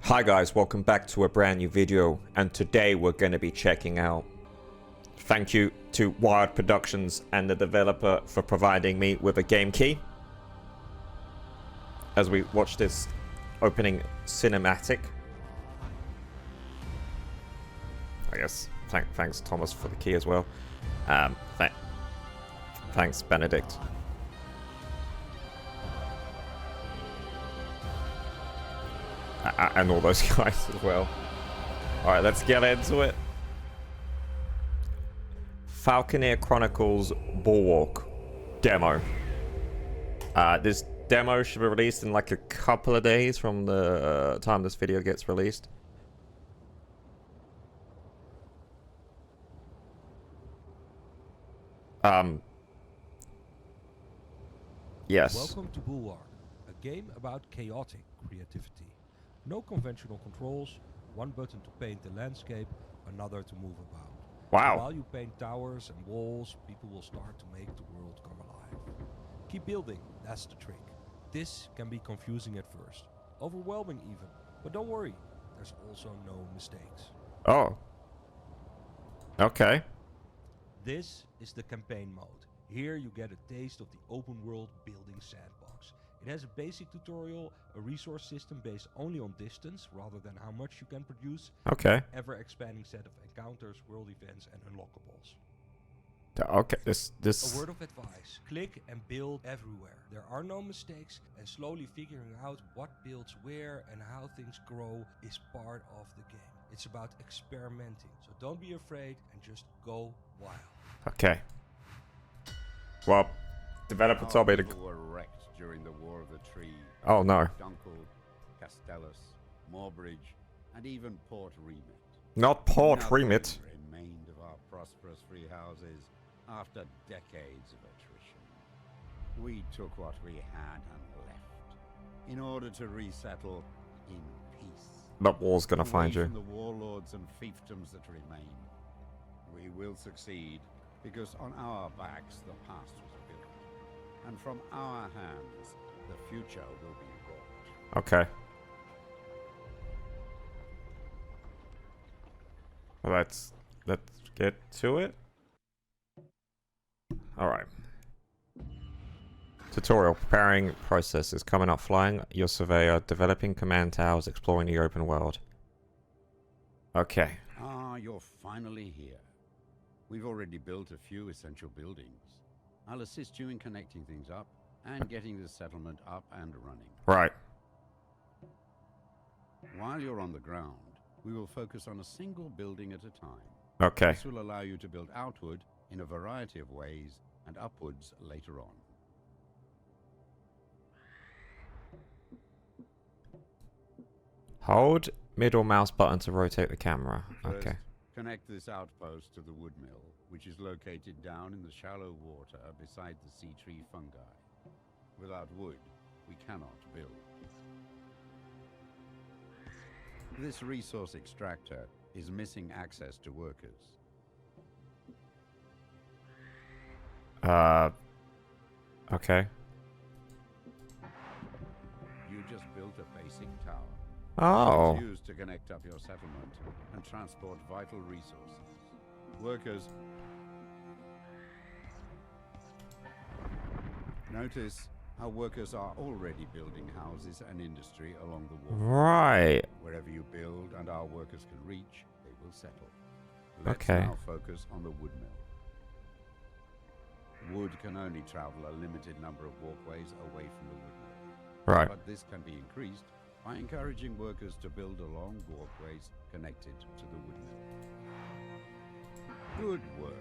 Hi guys, welcome back to a brand new video, and today we're going to be checking out. Thank you to Wired Productions and the developer for providing me with a game key as we watch this opening cinematic. I guess thanks Thomas for the key as well. Thanks Benedict. And all those guys as well. Alright, let's get into it. Falconeer Chronicles Bulwark demo. This demo should be released in like a couple of days from the time this video gets released. Yes. Welcome to Bulwark, a game about chaotic creativity. No conventional controls, one button to paint the landscape, another to move about. Wow. While you paint towers and walls, people will start to make the world come alive. Keep building, that's the trick. This can be confusing at first, overwhelming even, but don't worry, there's also no mistakes. Oh. Okay. This is the campaign mode. Here you get a taste of the open world building sandbox. It has a basic tutorial, a resource system based only on distance rather than how much you can produce. Okay. Ever-expanding set of encounters, world events and unlockables. Okay, A word of advice, click and build everywhere. There are no mistakes, and slowly figuring out what builds where and how things grow is part of the game. It's about experimenting, so don't be afraid and just go wild. Okay. Well, developer told me to... People were wrecked during the War of the Tree. Oh no. Dunkel, Castellus, Moorbridge, and even Port Remit. Not Port Nothing Remit. remained of our prosperous free houses after decades of attrition. We took what we had and left in order to resettle in peace. That war's gonna Away find you. from the warlords and fiefdoms that remain. We will succeed because on our backs the past was built, and from our hands the future will be wrought. Okay. Well, let's get to it. Alright. Tutorial. Preparing processes. Coming up flying. Your surveyor. Developing command towers. Exploring the open world. Okay. Ah, you're finally here. We've already built a few essential buildings. I'll assist you in connecting things up and getting the settlement up and running. Right. While you're on the ground, we will focus on a single building at a time. Okay. This will allow you to build outward in a variety of ways and upwards later on. Hold middle mouse button to rotate the camera. First, Okay. connect this outpost to the wood mill, which is located down in the shallow water beside the sea tree fungi. Without wood, we cannot build. This resource extractor is missing access to workers. Okay. You just built a basic tower. Oh. It's used to connect up your settlement and transport vital resources. Workers. Notice how workers are already building houses and industry along the wall. Right. Wherever you build and our workers can reach, they will settle. Let's Okay. now focus on the wood mill. Wood can only travel a limited number of walkways away from the wood mill. Right. But this can be increased by encouraging workers to build along walkways connected to the wood mill. Good work.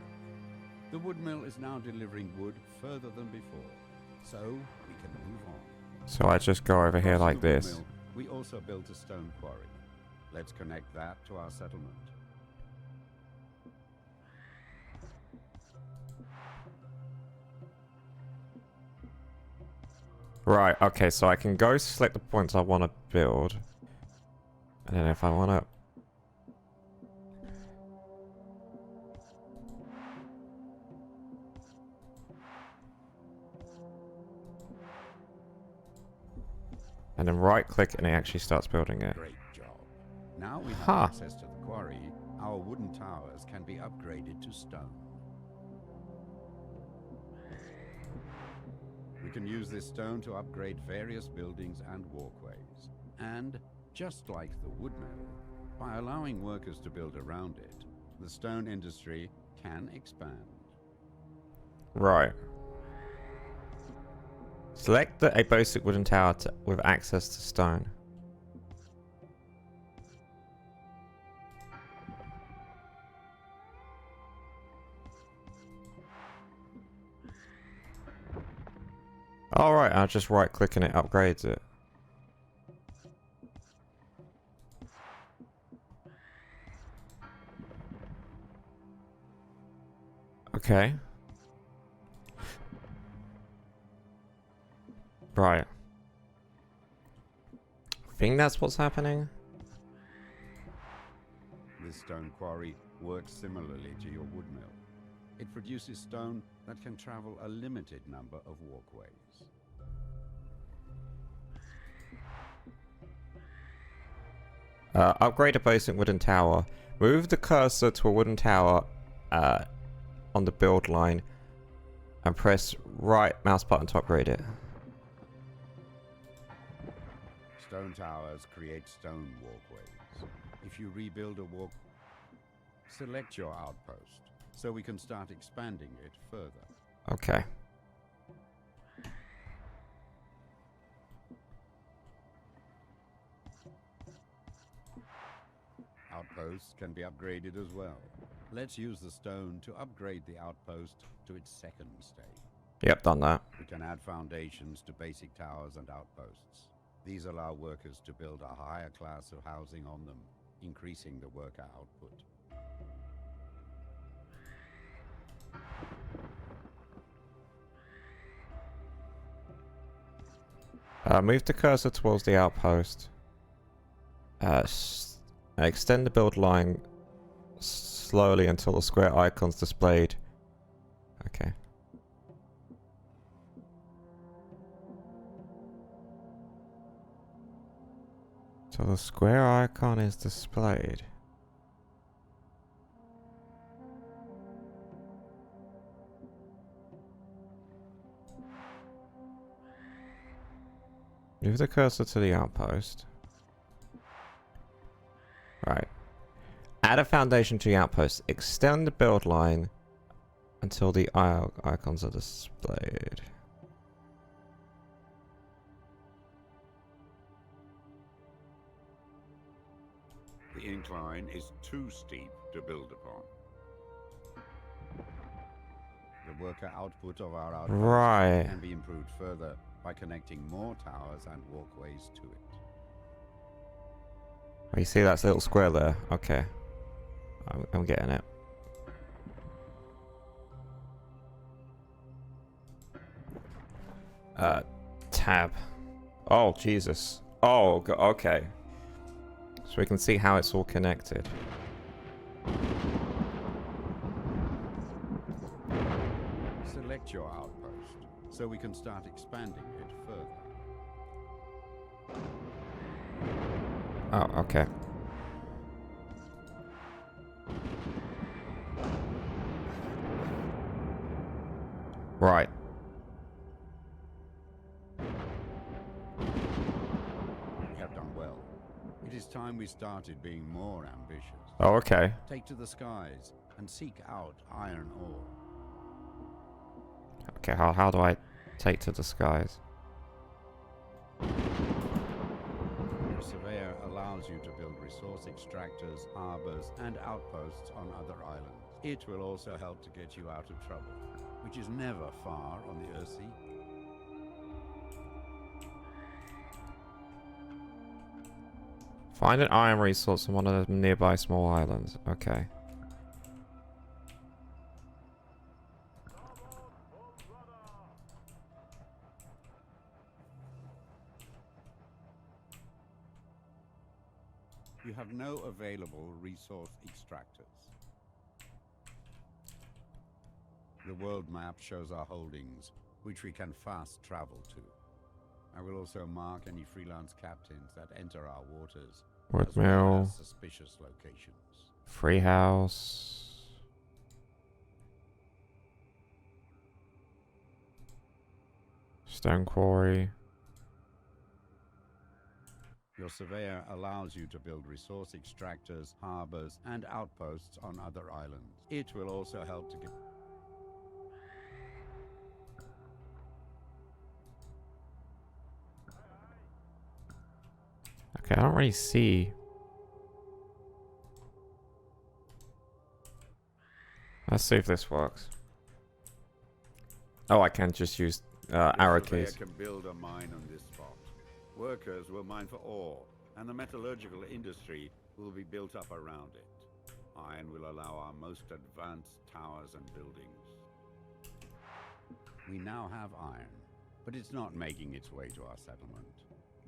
The wood mill is now delivering wood further than before, so we can move on. So I just go over here Across like the wood this. mill, we also built a stone quarry. Let's connect that to our settlement. Right, okay, so I can go select the points I want to build. And then if I want to... and then right click and it actually starts building it. Great job. Now we have Huh. access to the quarry, our wooden towers can be upgraded to stone. We can use this stone to upgrade various buildings and walkways. And, just like the wood mill, by allowing workers to build around it, the stone industry can expand. Right. Select a basic wooden tower with access to stone. Alright, I'll just right click and it upgrades it. Okay. Right. I think that's what's happening. This stone quarry works similarly to your wood mill. It produces stone that can travel a limited number of walkways. Upgrade a basic wooden tower. Move the cursor to a wooden tower on the build line and press right mouse button to upgrade it. Stone towers create stone walkways. If you rebuild a walk, select your outpost so we can start expanding it further. Okay. Outposts can be upgraded as well. Let's use the stone to upgrade the outpost to its second stage. Yep, done that. We can add foundations to basic towers and outposts. These allow workers to build a higher class of housing on them, increasing the worker output. Move the cursor towards the outpost. Extend the build line slowly until the square icon's displayed. Okay. So the square icon is displayed. Move the cursor to the outpost. Right. Add a foundation to the outpost. Extend the build line until the icons are displayed. The incline is too steep to build upon. The worker output of our outpost Right. can be improved further by connecting more towers and walkways to it. Oh, you see that little square there? Okay. I'm getting it. Tab. Oh, Jesus. Oh, okay. So we can see how it's all connected. Select your outpost so we can start expanding it further. Oh, okay. Right. We have done well. It is time we started being more ambitious. Oh, okay. Take to the skies and seek out iron ore. Okay, how do I take to the skies? Your surveyor allows you to build resource extractors, harbors, and outposts on other islands. It will also help to get you out of trouble, which is never far on the Earthsea. Find an iron resource on one of the nearby small islands. Okay. You have no available resource extractors. The world map shows our holdings, which we can fast travel to. I will also mark any freelance captains that enter our waters Wood as well mill. as suspicious locations. Free house. Stone quarry. Your surveyor allows you to build resource extractors, harbors, and outposts on other islands. It will also help to get... Okay, I don't really see. Let's see if this works. Oh, I can just use arrow surveyor keys. can build a mine on this spot. Workers will mine for ore, and the metallurgical industry will be built up around it. Iron will allow our most advanced towers and buildings. We now have iron, but it's not making its way to our settlement.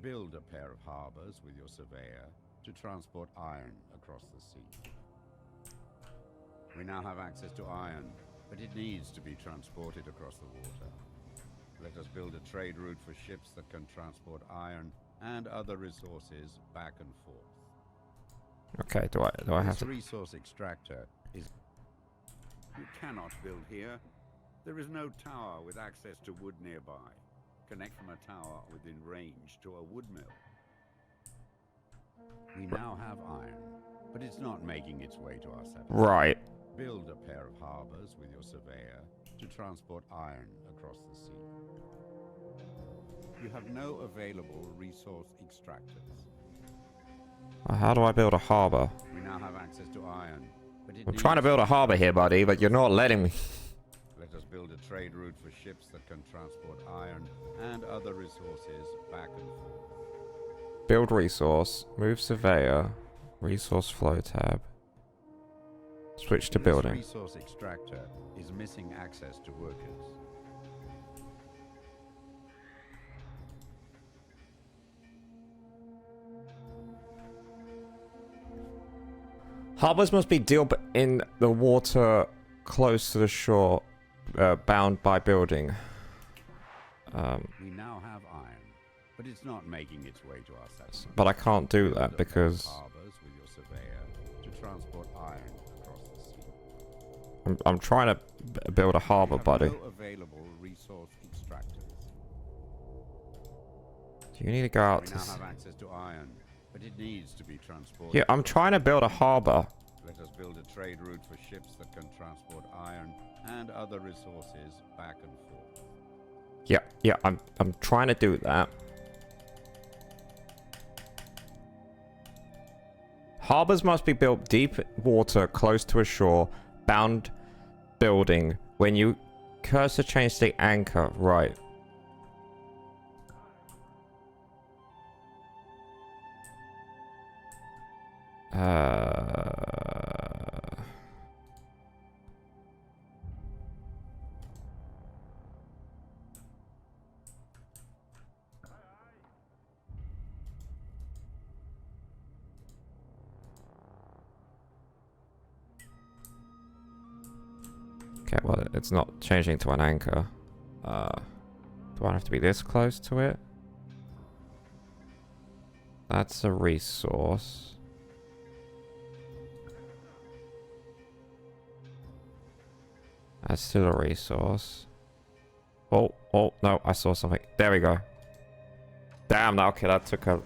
Build a pair of harbors with your surveyor to transport iron across the sea. We now have access to iron, but it needs to be transported across the water. Let us build a trade route for ships that can transport iron and other resources back and forth. Okay, do I have This to? resource extractor is... You cannot build here. There is no tower with access to wood nearby. Connect from a tower within range to a wood mill. We now have iron, but it's not making its way to our settlement. Right. Build a pair of harbors with your surveyor to transport iron across the sea. You have no available resource extractors. How do I build a harbor? We now have access to iron, but it I'm trying to build a harbor here, buddy, but you're not letting me. Let us build a trade route for ships that can transport iron and other resources back and forth. Build resource. Move surveyor. Resource flow tab. Switch to building. This resource extractor is missing access to workers. Harbors must be built in the water close to the shore, bound by building. We now have iron, but it's not making its way to our settlement. But I can't do that because Harbors with your surveyor to transport iron across the sea. I'm trying to build a harbor, We have buddy. no available resource extractors. Do you need to go out We to? now have access to iron, but it needs to be transported. Yeah, I'm trying to build a harbor. Let us build a trade route for ships that can transport iron and other resources back and forth. Yeah, I'm trying to do that. Harbors must be built deep water close to a shore, bound building. When you cursor change the anchor, right. Okay, well, it's not changing to an anchor. Do I have to be this close to it? That's a resource. That's still a resource. Oh, no, I saw something. There we go. Damn, okay, that took a...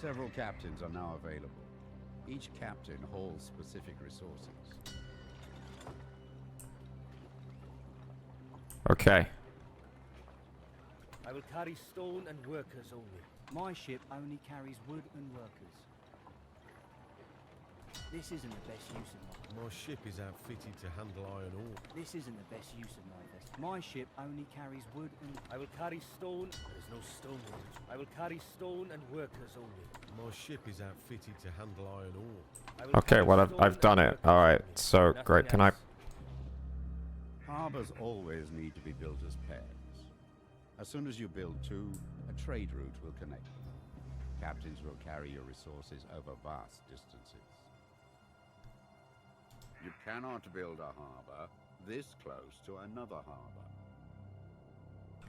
Several captains are now available. Each captain holds specific resources. Okay. I will carry stone and workers only. My ship only carries wood and workers. This isn't the best use of My ship is outfitted to handle iron ore. This isn't the best use of my vessel. My ship only carries wood and... I will carry stone. There is no stone on it. I will carry stone and workers only. My ship is outfitted to handle iron ore. I will Okay, carry well, stone I've done and it. workers Alright, only. so Nothing great. Can I... else. Harbors always need to be built as pairs. As soon as you build two, a trade route will connect them. Captains will carry your resources over vast distances. You cannot build a harbor this close to another harbor.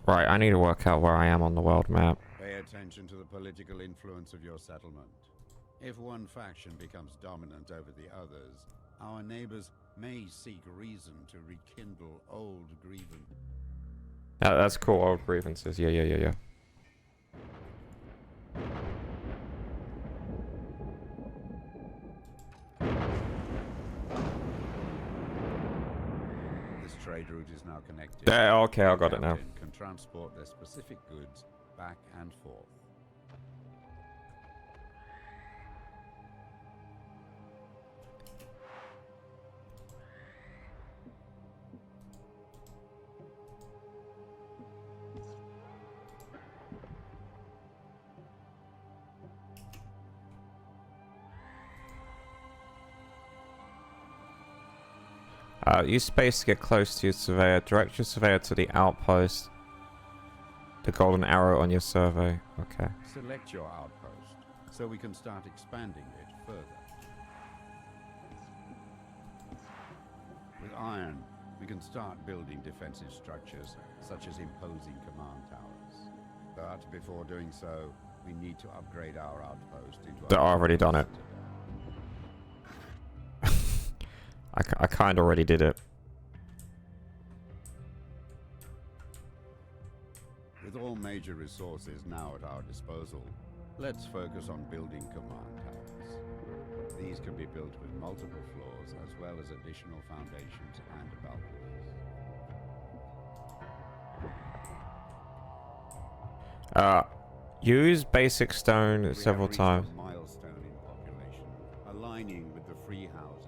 Right, I need to work out where I am on the world map. Pay attention to the political influence of your settlement. If one faction becomes dominant over the others, our neighbors may seek reason to rekindle old grievances. That's cool, old grievances. Yeah. This trade route is now connected. Okay, I got it now. Captain can transport their specific goods back and forth. Use space to get close to your surveyor. Direct your surveyor to the outpost. The golden arrow on your survey. Okay. Select your outpost so we can start expanding it further. With iron, we can start building defensive structures such as imposing command towers. But before doing so, we need to upgrade our outpost into I've already done it. I kind of already did it. With all major resources now at our disposal, let's focus on building command towers. These can be built with multiple floors as well as additional foundations and balconies. Use basic stone several times. We have reached a milestone in population, aligning with the free houses.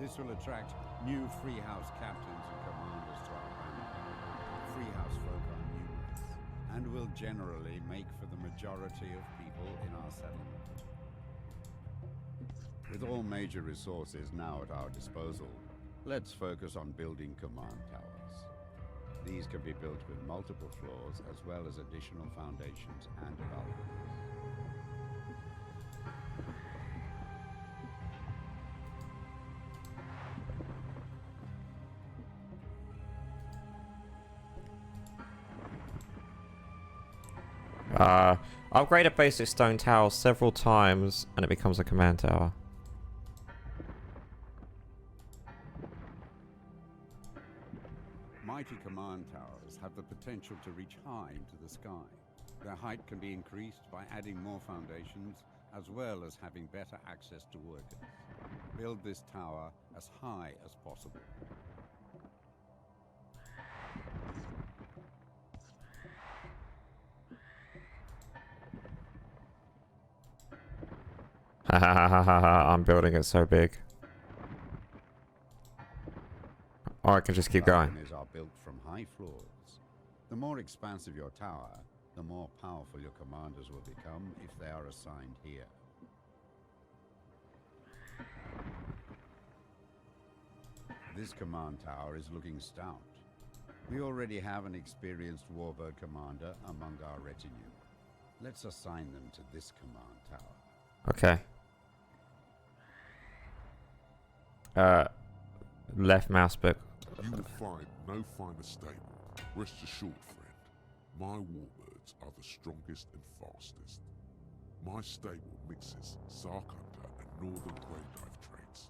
This will attract new free house captains and commanders to our planet. Free house folk are numerous, and will generally make for the majority of people in our settlement. With all major resources now at our disposal, let's focus on building command towers. These can be built with multiple floors as well as additional foundations and balconies. Upgrade a basic stone tower several times and it becomes a command tower. Mighty command towers have the potential to reach high into the sky. Their height can be increased by adding more foundations as well as having better access to workers. Build this tower as high as possible. I'm building it so big. Or I can just keep going. Balconies are built from high floors. The more expansive your tower, the more powerful your commanders will become if they are assigned here. This command tower is looking stout. We already have an experienced warbird commander among our retinue. Let's assign them to this command tower. Okay. Left mouse bit. You will find no finer stable. Rest assured, friend, my warbirds are the strongest and fastest. My stable mixes Sarkunda and Northern Greydive traits.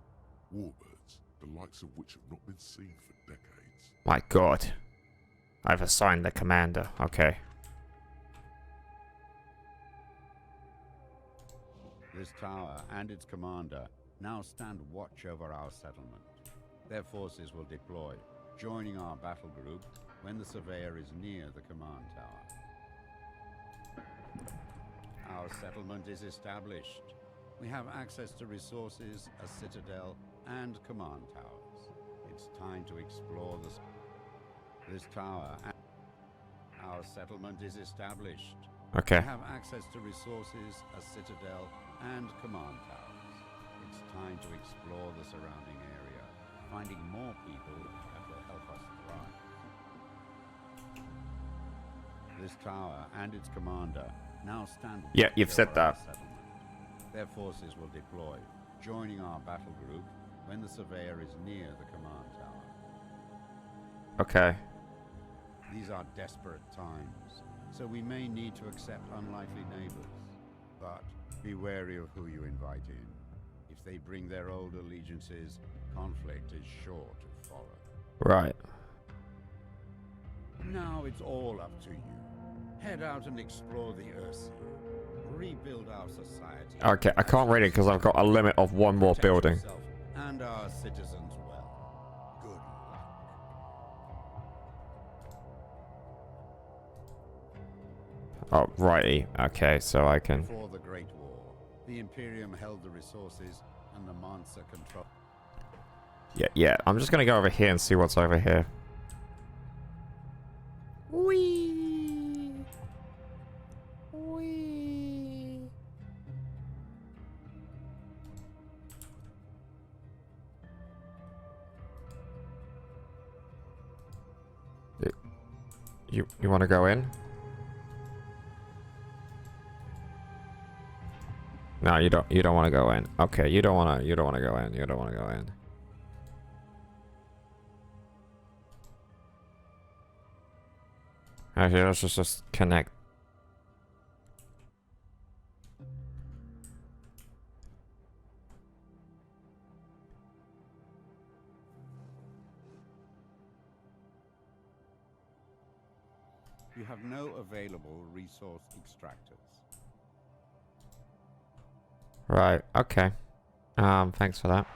Warbirds, the likes of which have not been seen for decades. My god. I've assigned the commander. Okay. This tower and its commander now stand watch over our settlement. Their forces will deploy, joining our battle group when the surveyor is near the command tower. Our settlement is established. We have access to resources, a citadel, and command towers. It's time to explore this tower. Our settlement is established. Okay. We have access to resources, a citadel, and command towers. It's time to explore the surrounding area, finding more people that will help us thrive. This tower and its commander now stand. Yeah, you've said over that. our settlement. Their forces will deploy, joining our battle group when the surveyor is near the command tower. Okay. These are desperate times, so we may need to accept unlikely neighbors. But be wary of who you invite in. If they bring their old allegiances, conflict is sure to follow. Right. Now it's all up to you. Head out and explore the Earth. Rebuild our society. Okay, I can't read it because I've got a limit of one more Protect building. yourself and our citizens well. Good luck. Oh, righty. Okay, so I can... Before the Great War, the Imperium held the resources and the Mansa control. Yeah. I'm just gonna go over here and see what's over here. Whee! Whee! You want to go in? No, you don't. You don't want to go in. Okay, you don't want to. You don't want to go in. You don't want to go in. Actually, let's just connect. You have no available resource extractors. Right. Okay. Thanks for that.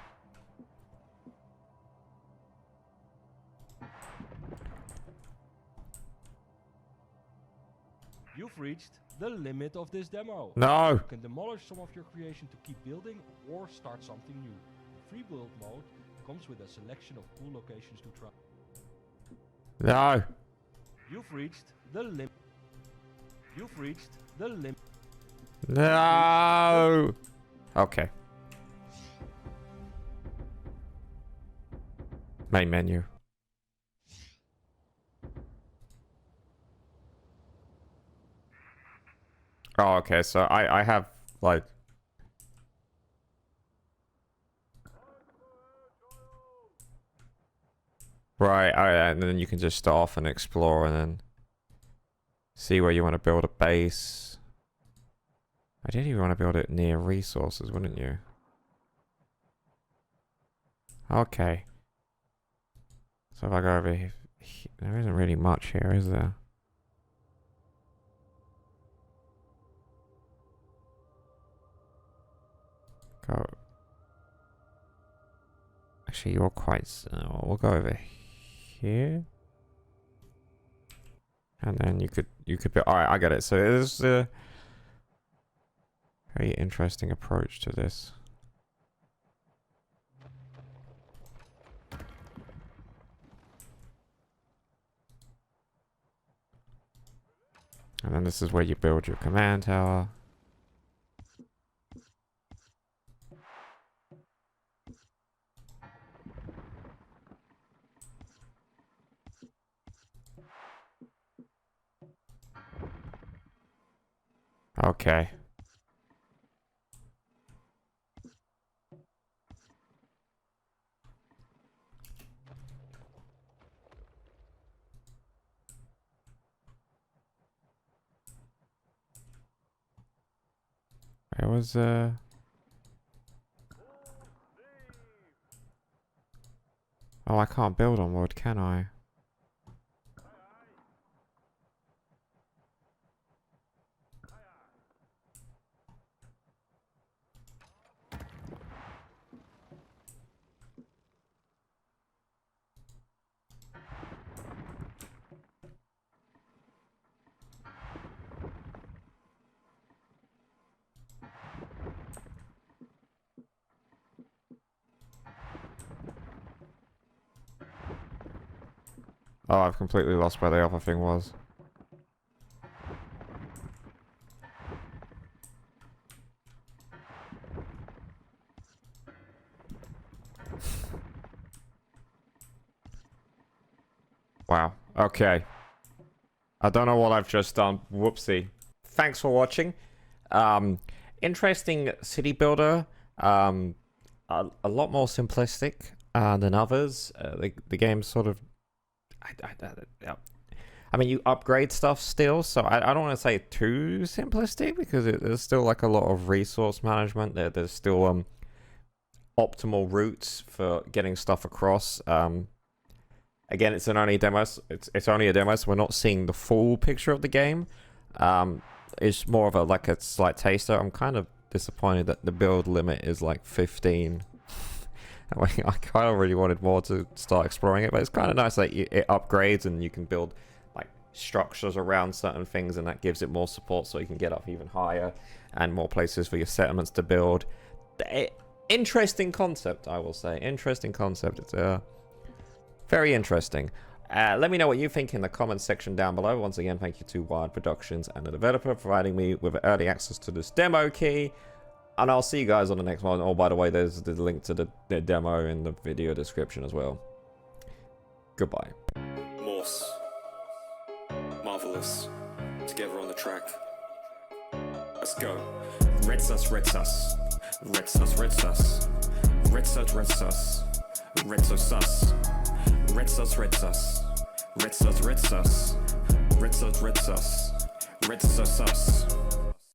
You've reached the limit of this demo. No. You can demolish some of your creation to keep building or start something new. Free build mode comes with a selection of cool locations to try. No. You've reached the limit. You've reached the limit. No. Okay. Main menu. Oh, okay. So I have like. Right, and then you can just start off and explore and then see where you want to build a base. Ideally, you want to build it near resources, wouldn't you? Okay. So if I go over here, there isn't really much here, is there? Go. Actually, you're quite. We'll go over here, and then you could be. All right, I get it. So there's a very interesting approach to this. And then this is where you build your command tower. Okay. It was oh, I can't build on wood, can I? Oh, I've completely lost where the other thing was. Wow. Okay. I don't know what I've just done. Whoopsie. Thanks for watching. Interesting city builder. A lot more simplistic than others. The game sort of... I mean, you upgrade stuff still, so I don't want to say too simplistic, because there's still like a lot of resource management. There's still optimal routes for getting stuff across. Again, it's only a demo. It's only a demo, so we're not seeing the full picture of the game. It's more of a slight taster. I'm kind of disappointed that the build limit is like 15. I kind of really wanted more to start exploring it, but it's kind of nice that it upgrades and you can build like structures around certain things, and that gives it more support so you can get up even higher and more places for your settlements to build. Interesting concept, I will say. Interesting concept. It's very interesting. Let me know what you think in the comments section down below. Once again, thank you to Wired Productions and the developer for providing me with early access to this demo key. And I'll see you guys on the next one. Oh, by the way, there's the link to the demo in the video description as well. Goodbye. Morse. Marvelous. Together on the track. Let's go. Red sus, red sus. Red sus, red sus. Red sus, red sus. Red sus, sus. Red sus, red sus. Red sus, red sus. Red sus, red sus. Red sus, sus.